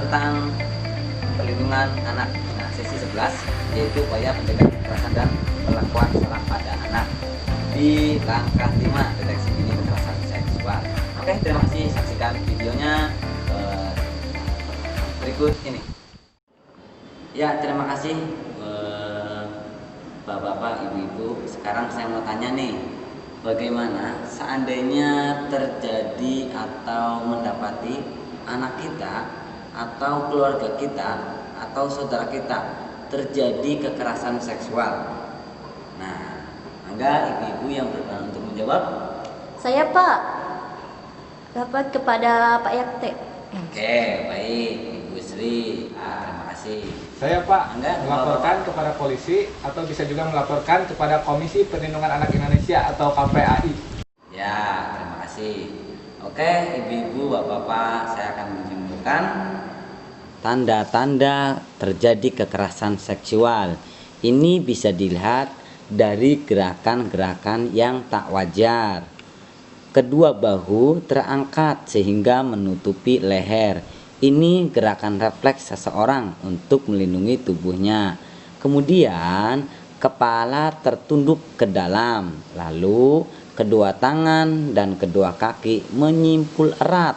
tentang perlindungan anak. Nah, sesi 11 yaitu upaya pencegahan kekerasan dan perlakuan salah pada anak di langkah 5 deteksi dini kekerasan seksual. Oke, terima kasih, saksikan videonya berikut ini. Ya, terima kasih Bapak-bapak, Ibu-ibu. Sekarang saya mau tanya nih, bagaimana seandainya terjadi atau mendapati anak kita atau keluarga kita atau saudara kita terjadi kekerasan seksual? Nah, Angga, ibu-ibu yang berkenan untuk menjawab. Saya, Pak. Dapat kepada Pak Yakte. Oke, baik, Ibu Sri. Terima kasih. Saya, Pak, Angga, melaporkan kepada polisi atau bisa juga melaporkan kepada Komisi Perlindungan Anak Indonesia atau KPAI. Ya, terima kasih. Oke, ibu-ibu, bapak-bapak, saya akan menyimpulkan tanda-tanda terjadi kekerasan seksual. Ini bisa dilihat dari gerakan-gerakan yang tak wajar. Kedua bahu terangkat sehingga menutupi leher. Ini gerakan refleks seseorang untuk melindungi tubuhnya. Kemudian kepala tertunduk ke dalam, lalu kedua tangan dan kedua kaki menyimpul erat.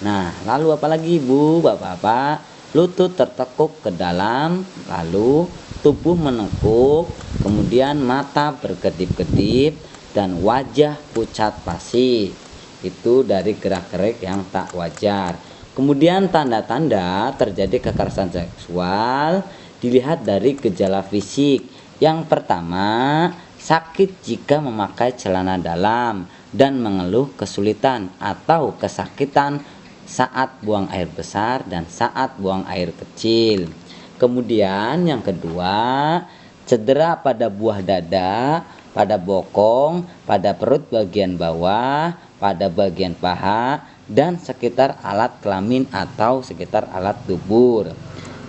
Nah, lalu apalagi Ibu, Bapak-bapak? Lutut tertekuk ke dalam, lalu tubuh menekuk, kemudian mata berkedip-kedip dan wajah pucat pasi. Itu dari gerak-gerik yang tak wajar. Kemudian tanda-tanda terjadi kekerasan seksual dilihat dari gejala fisik. Yang pertama, sakit jika memakai celana dalam dan mengeluh kesulitan atau kesakitan saat buang air besar dan saat buang air kecil. Kemudian yang kedua, cedera pada buah dada, pada bokong, pada perut bagian bawah, pada bagian paha, dan sekitar alat kelamin atau sekitar alat dubur.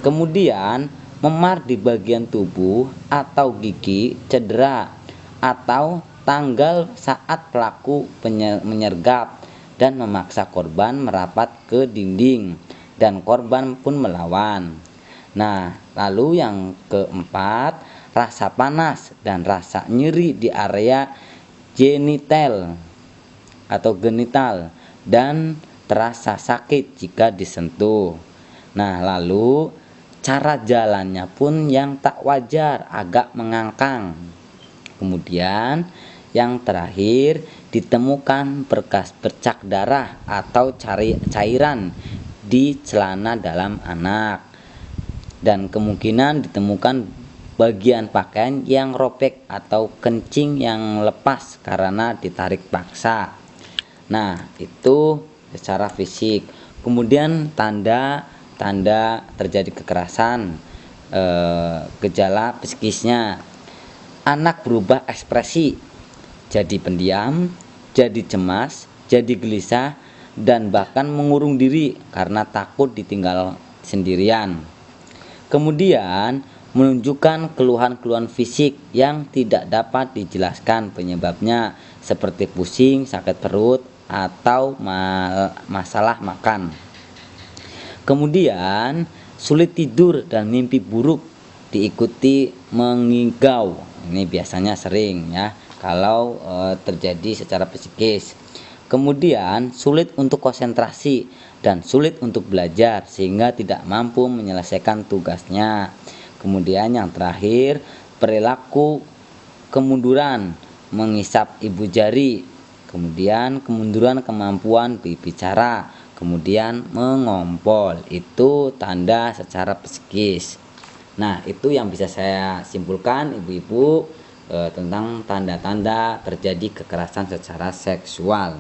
Kemudian memar di bagian tubuh atau gigi cedera atau tanggal saat pelaku menyergap dan memaksa korban merapat ke dinding dan korban pun melawan. Nah, lalu yang keempat, rasa panas dan rasa nyeri di area genital atau genital dan terasa sakit jika disentuh. Nah, lalu cara jalannya pun yang tak wajar, agak mengangkang. Kemudian yang terakhir, ditemukan bekas bercak darah atau cairan di celana dalam anak. Dan kemungkinan ditemukan bagian pakaian yang robek atau kencing yang lepas karena ditarik paksa. Nah, itu secara fisik. Kemudian tanda-tanda terjadi kekerasan, gejala psikisnya. Anak berubah ekspresi, jadi pendiam, jadi cemas, jadi gelisah, dan bahkan mengurung diri karena takut ditinggal sendirian. Kemudian menunjukkan keluhan-keluhan fisik yang tidak dapat dijelaskan penyebabnya, seperti pusing, sakit perut, atau masalah makan. Kemudian sulit tidur dan mimpi buruk diikuti mengigau. Ini biasanya sering ya kalau terjadi secara psikis. Kemudian sulit untuk konsentrasi dan sulit untuk belajar sehingga tidak mampu menyelesaikan tugasnya. Kemudian yang terakhir, perilaku kemunduran, mengisap ibu jari. Kemudian kemunduran kemampuan berbicara, kemudian mengompol. Itu tanda secara psikis. Nah, itu yang bisa saya simpulkan ibu-ibu tentang tanda-tanda terjadi kekerasan secara seksual.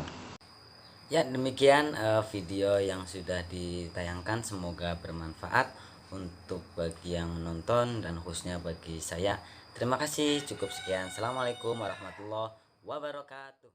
Ya, demikian video yang sudah ditayangkan, semoga bermanfaat untuk bagi yang menonton dan khususnya bagi saya. Terima kasih, cukup sekian. Assalamualaikum warahmatullahi wabarakatuh.